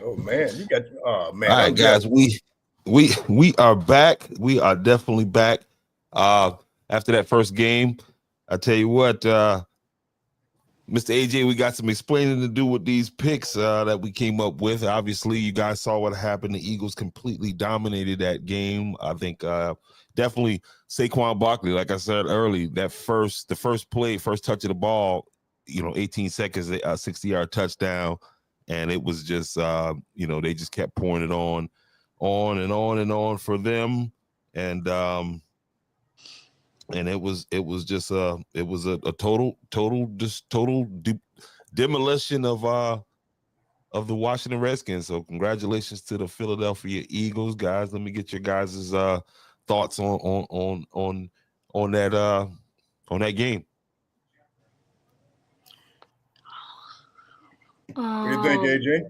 Oh man, you got. Oh All man, right, I'm guys, jealous. we are back. We are definitely back. Uh, After that first game, I tell you what, Mr. AJ, we got some explaining to do with these picks that we came up with. Obviously, you guys saw what happened. The Eagles completely dominated that game. I think definitely Saquon Barkley, like I said early, the first play, first touch of the ball, 18 seconds, a 60-yard touchdown, and it was just they just kept pouring it on and on and on for them, and it was just a total demolition of the Washington Redskins. So congratulations to the Philadelphia Eagles, guys. Let me get your guys' thoughts on that game. What do you think, Um, AJ?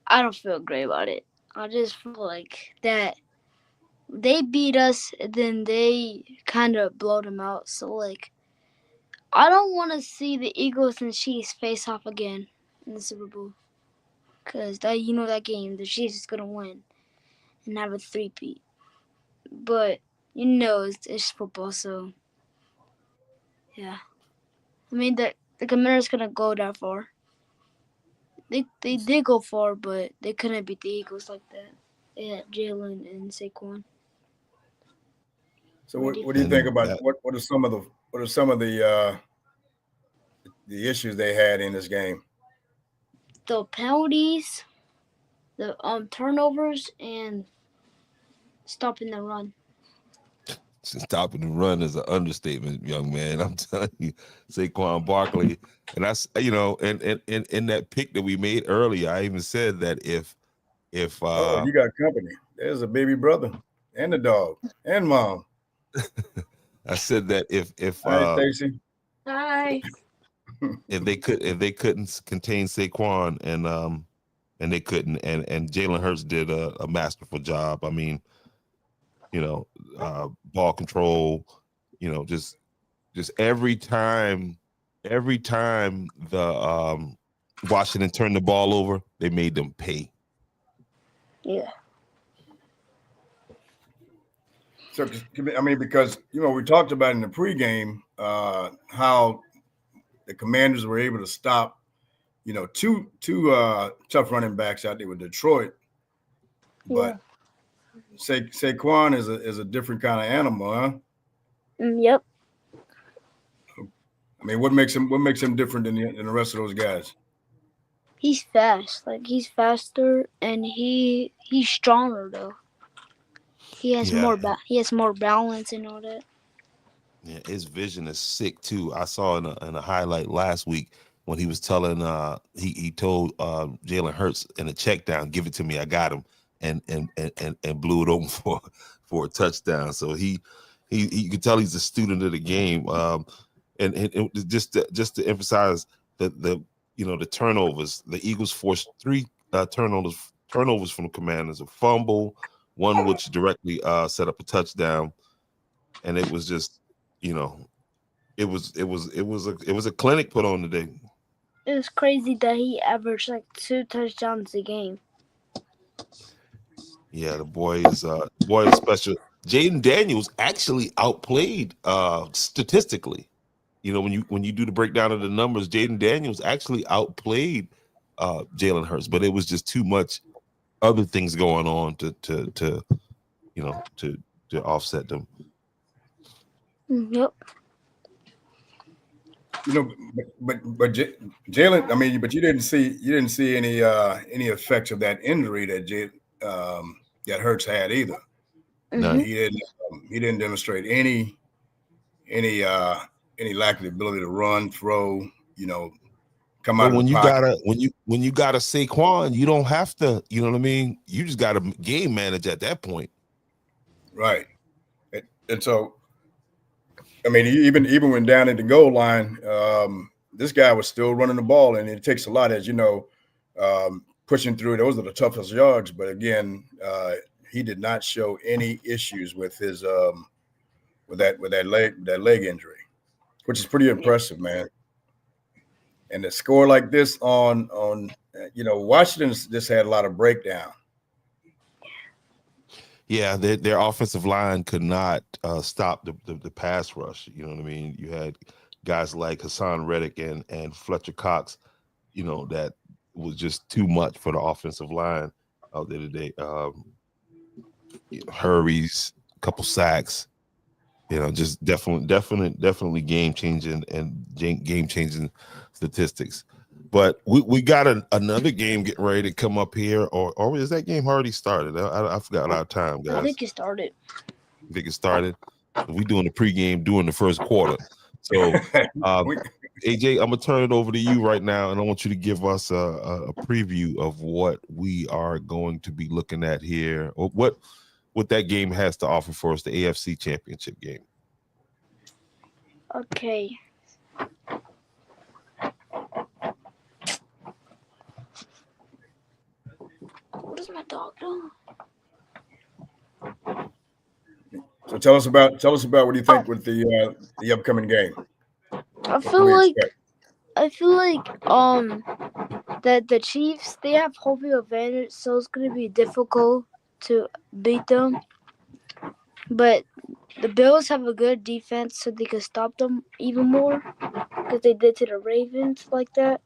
I don't feel great about it. I just feel like that they beat us, and then they kind of blowed them out. So like, I don't want to see the Eagles and Chiefs face off again in the Super Bowl, cause that game, the Chiefs is gonna win and have a three-peat. But it's football, so yeah. I mean the Commanders gonna go that far. They did go far, but they couldn't beat the Eagles like that. Yeah, Jalen and Saquon. So What do you what do think? you think And about that what are some of the issues they had in this game? The penalties, the turnovers, and stopping the run. stopping the run is an understatement, young man. I'm telling you, Saquon Barkley, and that's and in that pick that we made earlier, I even said that if Oh, you got company. There's a baby brother and a dog and mom. I said that Hi, Stacy. Hi. if they couldn't contain Saquon and they couldn't and Jalen Hurts did a masterful job. I mean, ball control, just every time the Washington turned the ball over, they made them pay. Yeah. So, I mean, because we talked about in the pregame how the Commanders were able to stop, two tough running backs out there with Detroit, Yeah. but Saquon is a different kind of animal, huh? Yep. I mean, what makes him different than the rest of those guys? He's fast. Like he's faster, and he's stronger though. Yeah, He has more balance and all that. yeah, his vision is sick too. I saw in a highlight last week when he was telling he told Jalen Hurts in a check down, give it to me, I got him, and blew it open for a touchdown. So he you can tell he's a student of the game. And just to emphasize the turnovers, the Eagles forced three turnovers from the Commanders, a fumble, one which directly set up a touchdown, and it was just you know it was a clinic put on today. It was crazy that he averaged like 2 touchdowns a game. Yeah, the boy is special. Jaden Daniels actually outplayed statistically. When you do the breakdown of the numbers, Jaden Daniels actually outplayed Jalen Hurts, but it was just too much other things going on you know to to offset them. Yep. Jalen. I mean, but you didn't see any effects of that injury that Hurts had either. I mean, Mhm. None. he didn't demonstrate any uh, any lack of ability to run, throw, you know, come But out of the when you pocket. gotta when you got a Saquon, you don't have to. You know what I mean? You just got to game manage at that point. Right. And so, I mean, even when down at the goal line, this guy was still running the ball, and it takes a lot, as you know, pushing through. Those are the toughest yards. But again, he did not show any issues with his with that leg injury, which is pretty Yeah. impressive, man. and to score like this on Washington just had a lot of breakdown. Yeah, their offensive line could not stop the pass rush. You know what I mean? You had guys like Hassan Reddick and Fletcher Cox, that was just too much for the offensive line out there today. Hurries, a couple sacks, just definitely game changing statistics. But we got another game getting ready to come up here, or is that game already started? I forgot our time, guys. I think it started. I think it started. We doing the pregame during the first quarter. So, AJ, I'm gonna turn it over to you right now, and I want you to give us a preview of what we are going to be looking at here, or what that game has to offer for us, the AFC Championship game. Okay. What is my dog doing? So tell us about what you think with the upcoming game. I feel like that the Chiefs, they have home field advantage, so it's gonna be difficult to beat them. But the Bills have a good defense, so they can stop them even more, because they did to the Ravens like that.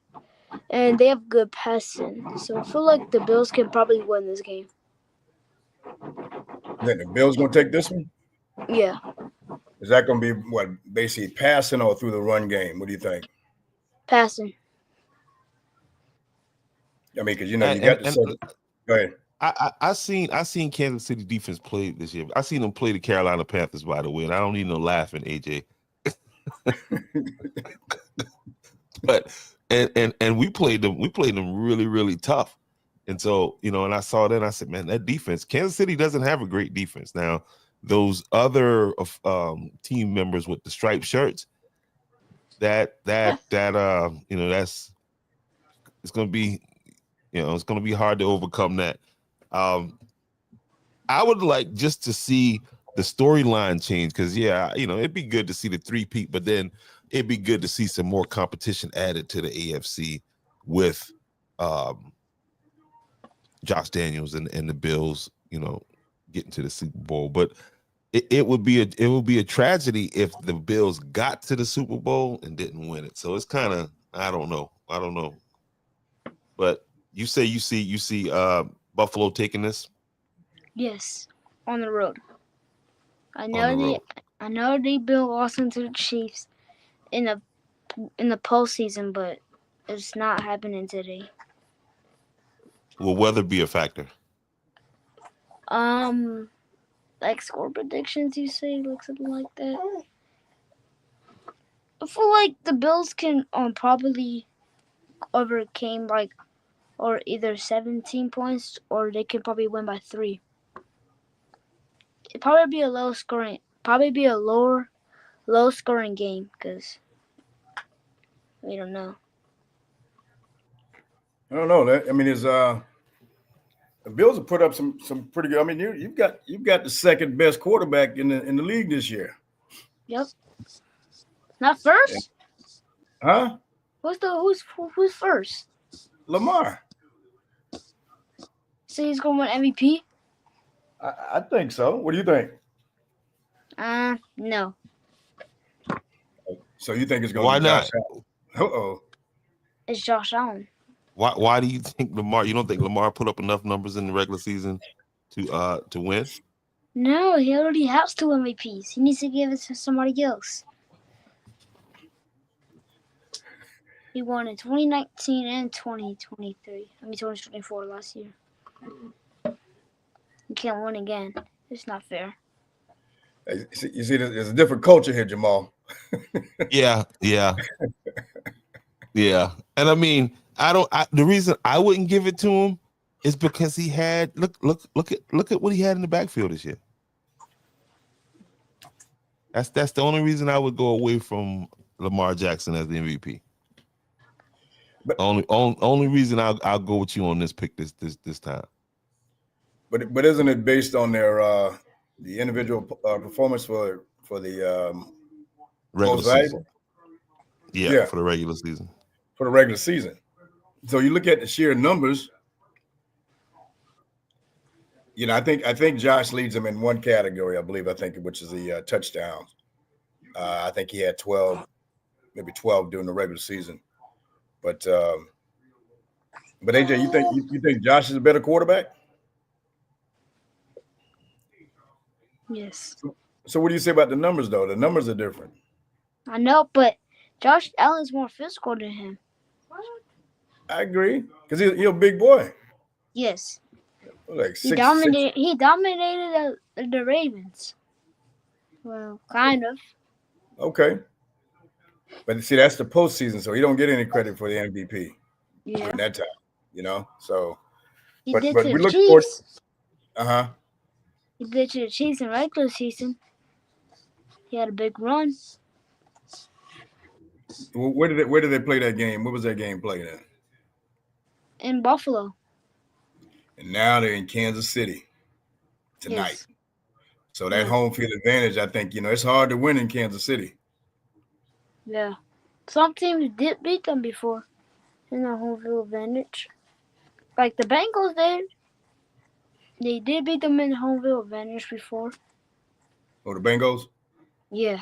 And they have good passing, so I feel like the Bills can probably win this game. Then the Bills gonna take this one? Yeah. Is that gonna be what, basically passing or through the run game? What do you think? Passing. I mean, because you got to say. Go ahead. I seen Kansas City defense play this year. I seen them play the Carolina Panthers, by the way, and I don't need no laughing, AJ. But and we played them really, really tough. And so, and I saw that and I said, man, that defense, Kansas City doesn't have a great defense. Now, those other team members with the striped shirts, that's it's gonna be, it's gonna be hard to overcome that. I would like just to see the storyline change, because it'd be good to see the three-peat, but then it'd be good to see some more competition added to the AFC with Josh Daniels and the Bills, getting to the Super Bowl. But it would be a tragedy if the Bills got to the Super Bowl and didn't win it. So it's kind of, I don't know. But you say you see Buffalo taking this? Yes, on the road. I know they built Austin to the Chiefs in the postseason, but it's not happening today. Will weather be a factor? Like score predictions, you say, like something like that. I feel like the Bills can probably overcame or either 17 points, or they can probably win by 3. It'd probably be a low scoring game, because we don't know. I don't know. I mean, the Bills have put up some pretty good. I mean, you've got the second best quarterback in the league this year. Yep. Not first? Huh? Who's first? Lamar. So he's gonna win MVP? I think so. What do you think? No. So you think it's going Why to be not? Josh Allen? Uh-oh. It's Josh Allen. Why do you think Lamar? You don't think Lamar put up enough numbers in the regular season to win? No, he already has 2 MVPs. He needs to give it to somebody else. He won in 2019 and 2023. 2024 last year. He can't win again. It's not fair. You see, there's a different culture here, Jamal. Yeah. And I mean, the reason I wouldn't give it to him is because he had look at what he had in the backfield this year. That's the only reason I would go away from Lamar Jackson as the MVP. But only reason I'll go with you on this pick this time. But isn't it based on their the individual performance for the regular most valuable? season? Yeah, for the regular season. for the regular season. So you look at the sheer numbers. I think Josh leads them in one category, I believe. I think which is the touchdowns. I think he had 12, maybe 12 during the regular season. But AJ, you think Josh is a better quarterback? Yes. So what do you say about the numbers though? The numbers are different. I know, but Josh Allen's more physical than him. I agree because he's a big boy. Yes. Like He 6'6". He dominated the Ravens. Well, kind of. Okay, but see that's the postseason, so he don't get any credit for the MVP Yeah. during that time. So, He but did but to we the look forward. Chiefs. He did to the Chiefs in regular season. He had a big run. Where did they play that game? What was that game played at? In Buffalo. And now they're in Kansas City tonight. Yes. So that home field advantage, I think, it's hard to win in Kansas City. Yeah. Some teams did beat them before in the home field advantage. Like the Bengals did. They did beat them in the home field advantage before. Oh, the Bengals? Yeah.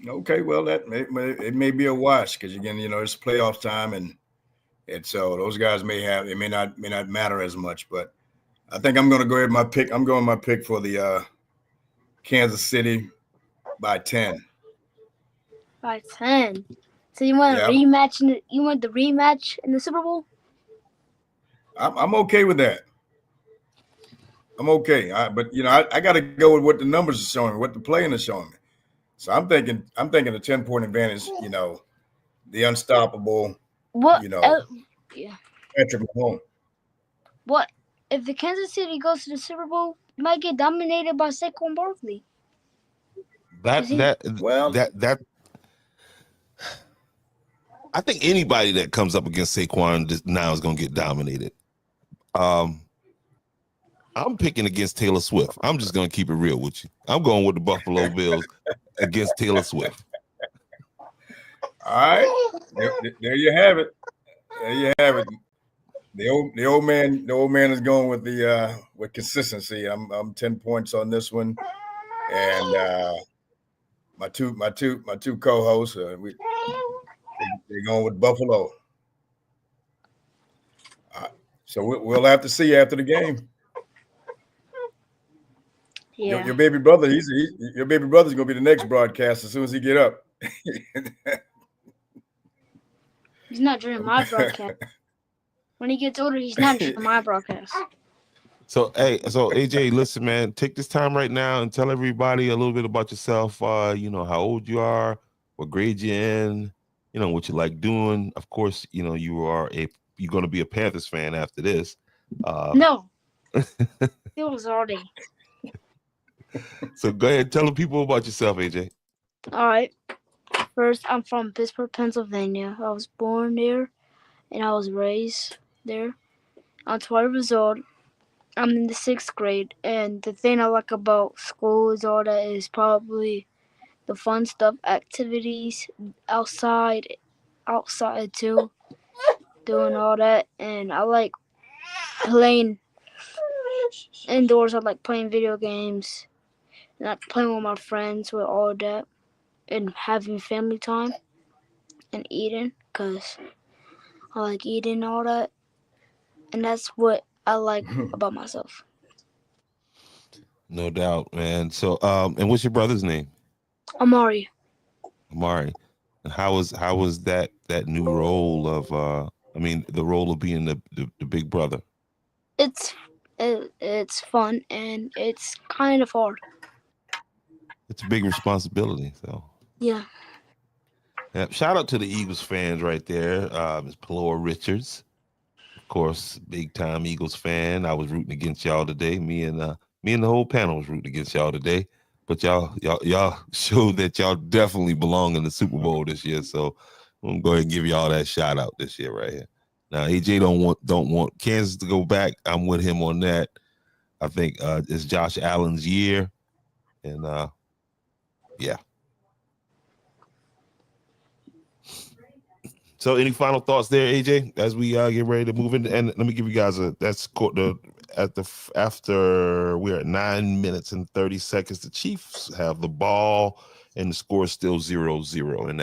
Okay, well, it may be a wash because again, it's playoff time, and so those guys may not matter as much. But I think I'm going to go ahead with my pick. I'm going my pick for the Kansas City by 10. By 10. So you want a rematch? You want the rematch in the Super Bowl? I'm okay with that. I'm okay, but I got to go with what the numbers are showing, what the playing is showing me. So I'm thinking a 10-point advantage. The unstoppable. What? Yeah. Patrick Mahomes. What if the Kansas City goes to the Super Bowl? It might get dominated by Saquon Barkley. That. I think anybody that comes up against Saquon now is going to get dominated. I'm picking against Taylor Swift. I'm just going to keep it real with you. I'm going with the Buffalo Bills against Taylor Swift. All right, there you have it. There you have it. The old man is going with the with consistency. I'm 10 points on this one, and my two co-hosts they're going with Buffalo. So we'll have to see after the game. Yeah. Your baby brother, your baby brother's gonna be the next broadcast as soon as he get up. He's not during my broadcast. When he gets older, he's not during my broadcast. So AJ, listen, man, take this time right now and tell everybody a little bit about yourself. How old you are, what grade you're in, what you like doing. Of course, you're going to be a Panthers fan after this. No, it was already. So go ahead, tell the people about yourself, AJ. All right. First, I'm from Pittsburgh, Pennsylvania. I was born there, and I was raised there. I'm 12 years old. I'm in the 6th grade, and the thing I like about school is all that is probably the fun stuff, activities, outside too, doing all that. And I like playing indoors. I like playing video games, and I like playing with my friends with all that, and having family time, and eating, because I like eating all that. And that's what I like about myself. No doubt, man. So, and what's your brother's name? Amari. And how was that new role of the role of being the big brother? It's fun and it's kind of hard. It's a big responsibility. So yeah. Shout out to the Eagles fans right there. Ms. Palora Richards, of course, big time Eagles fan. I was rooting against y'all today. Me and the whole panel was rooting against y'all today. But y'all showed that y'all definitely belong in the Super Bowl this year. So I'm gonna go ahead and give y'all that shout out this year right here. Now AJ don't want Kansas to go back. I'm with him on that. I think it's Josh Allen's year, and yeah. So, any final thoughts there, AJ, as we get ready to move in? And let me give you guys after we're at 9 minutes and 30 seconds. The Chiefs have the ball, and the score is still 0-0 in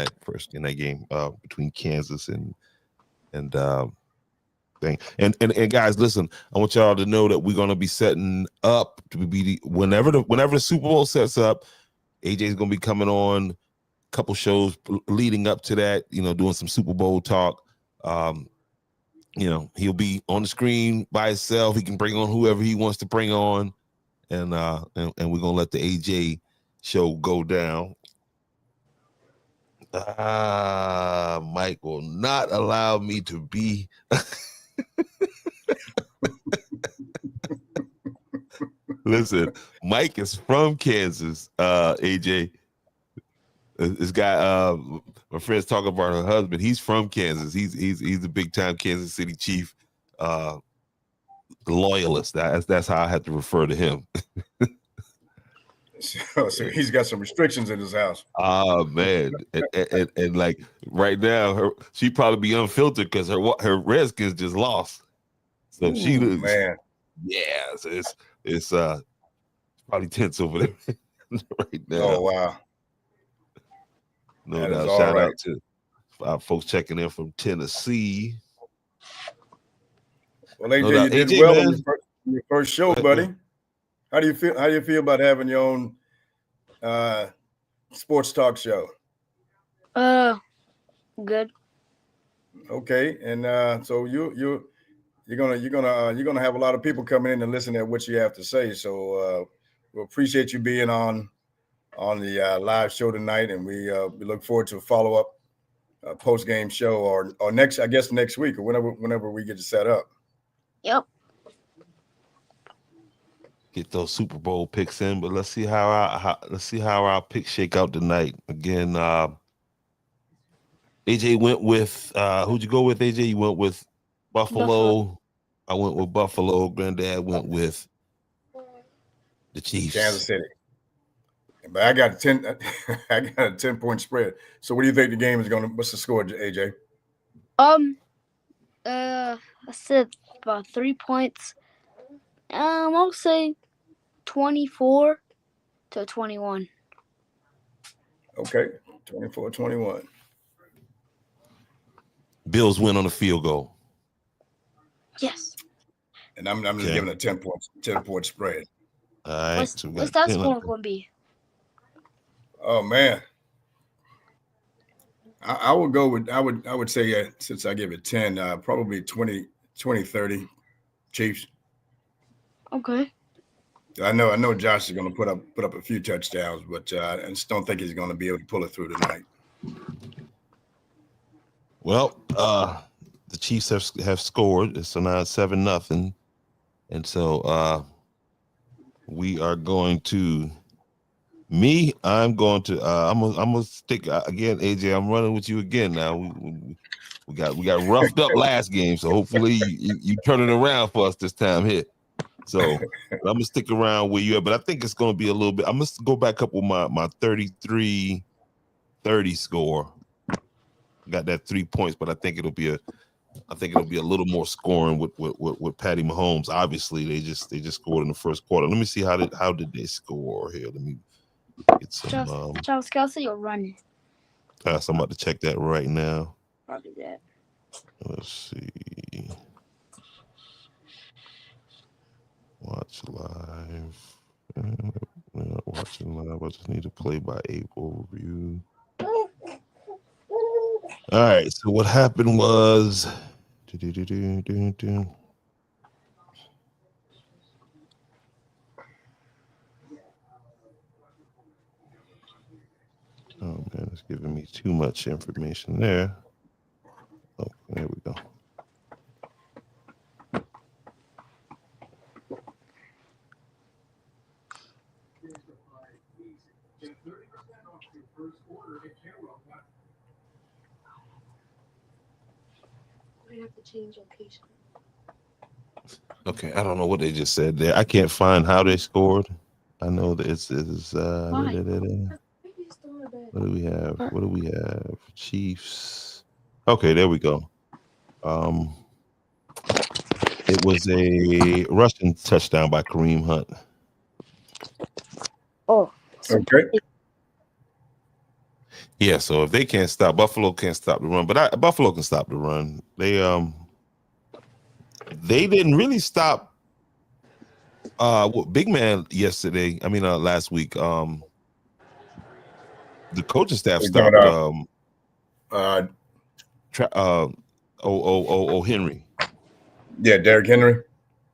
that game between Kansas and thing. And guys, listen, I want y'all to know that we're gonna be setting up to be whenever the Super Bowl sets up. AJ is gonna be coming on a couple shows leading up to that, doing some Super Bowl talk. He'll be on the screen by himself. He can bring on whoever he wants to bring on, and we're gonna let the AJ show go down. Mike will not allow me to be. Listen, Mike is from Kansas. AJ, this guy, my friend's talking about her husband. He's from Kansas. He's a big time Kansas City Chief loyalist. That's how I have to refer to him. So he's got some restrictions in his house. Oh man, and like right now, she probably be unfiltered because her Redskins just lost. So she looks, man. Yeah, so it's probably tense over there right now. Oh wow. No doubt. Shout out to folks checking in from Tennessee. Well, AJ, you did well on your first show, buddy. How do you feel about having your own sports talk show? Good. Okay, and so you're gonna have a lot of people coming in and listen to what you have to say. So we appreciate you being on the live show tonight, and we look forward to a follow up post game show or next week or whenever we get it set up. Yep. Get those Super Bowl picks in, but let's see how our picks shake out tonight. Again, AJ went with who'd you go with? AJ, you went with Buffalo. I went with Buffalo. Granddad went with the Chiefs. Kansas City. But I got a 10-point spread. So what do you think the game is going to? What's the score, AJ? I said about 3 points. I'll say 24-21. Okay, 24-21. Bills win on the field goal. Yes. And I'm just giving a 10-point spread. All right. What's that score going to be? Oh man. I would go with I would say since I give it 10, probably 20-30 Chiefs. Okay. I know Josh is going to put up a few touchdowns, but I just don't think he's going to be able to pull it through tonight. Well, the Chiefs have scored, so now it's 7-0, and so we are going to. I'm gonna stick again, AJ. I'm running with you again now. We got roughed up last game, so hopefully you turn it around for us this time here. So I'm gonna stick around with you, but I think it's gonna be a little bit. I'm gonna go back up with my 33-30 score. Got that 3 points, but I think it'll be a little more scoring with Patty Mahomes. Obviously, they just scored in the first quarter. Let me see how did they score here. Let me get some. Travis Kelce, you're running. So I'm about to check that right now. I'll do that. Let's see. Watch live. We're not watching live. I just need to play by April review. All right. So what happened was. Oh man, it's giving me too much information there. Oh, there we go. We have to change location. Okay, I don't know what they just said there. I can't find how they scored. I know that it's what do we have? Chiefs. Okay, there we go. It was a rushing touchdown by Kareem Hunt. Oh, Okay. Yeah, so if they can't stop, Buffalo can't stop the run, but Buffalo can stop the run. They didn't really stop Big Man yesterday. I mean last week. The coaching staff We're talking stopped Henry. Yeah, Derrick Henry.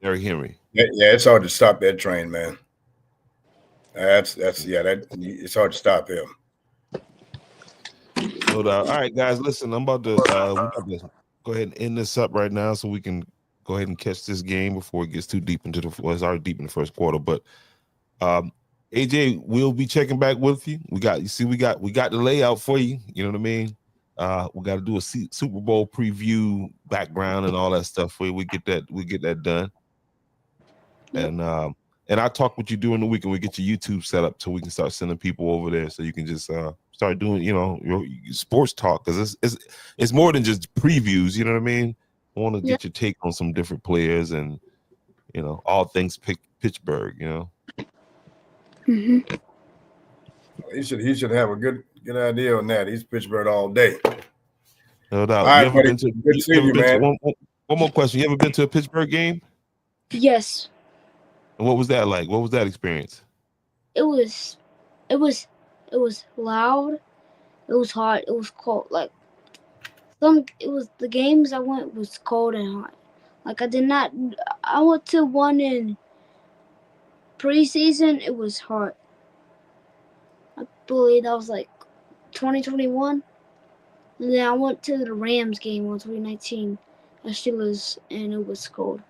Derrick Henry. Yeah, it's hard to stop that train, man. It's hard to stop him. No doubt. All right, guys, listen, I'm about to go ahead and end this up right now so we can go ahead and catch this game before it gets too deep into it's already deep in the first quarter. But AJ, we'll be checking back with you. We got the layout for you. You know what I mean? We got to do a Super Bowl preview background and all that stuff for you. We get that done. And I'll talk with you during the week and we get your YouTube set up so we can start sending people over there so you can just start doing, your sports talk, because it's more than just previews, you know what I mean? I want to get your take on some different players and, all things Pittsburgh, Mm-hmm. He should have a good idea on that. He's Pittsburgh all day. No doubt. All right, you ever buddy. been to, Good seeing you, man. One more question. You ever been to a Pittsburgh game? Yes. And what was that like? What was that experience? It was loud. It was hot. It was cold. Like the games I went was cold and hot. Like I went to one in preseason. It was hot. I believe that was like 2021. And then I went to the Rams game in 2019 at Steelers, and it was cold.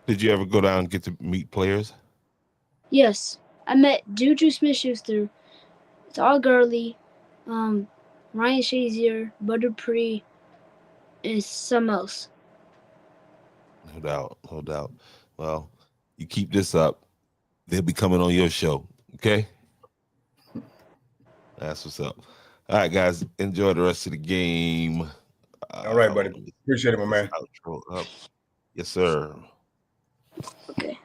Did you ever go down and get to meet players? Yes. I met Juju Smith-Schuster, Todd Gurley, Ryan Shazier, Bud Dupree, and some else. No doubt. Well, you keep this up, they'll be coming on your show, okay? That's what's up. All right, guys, enjoy the rest of the game. All right, buddy. Appreciate it, my man. Yes, sir. Okay.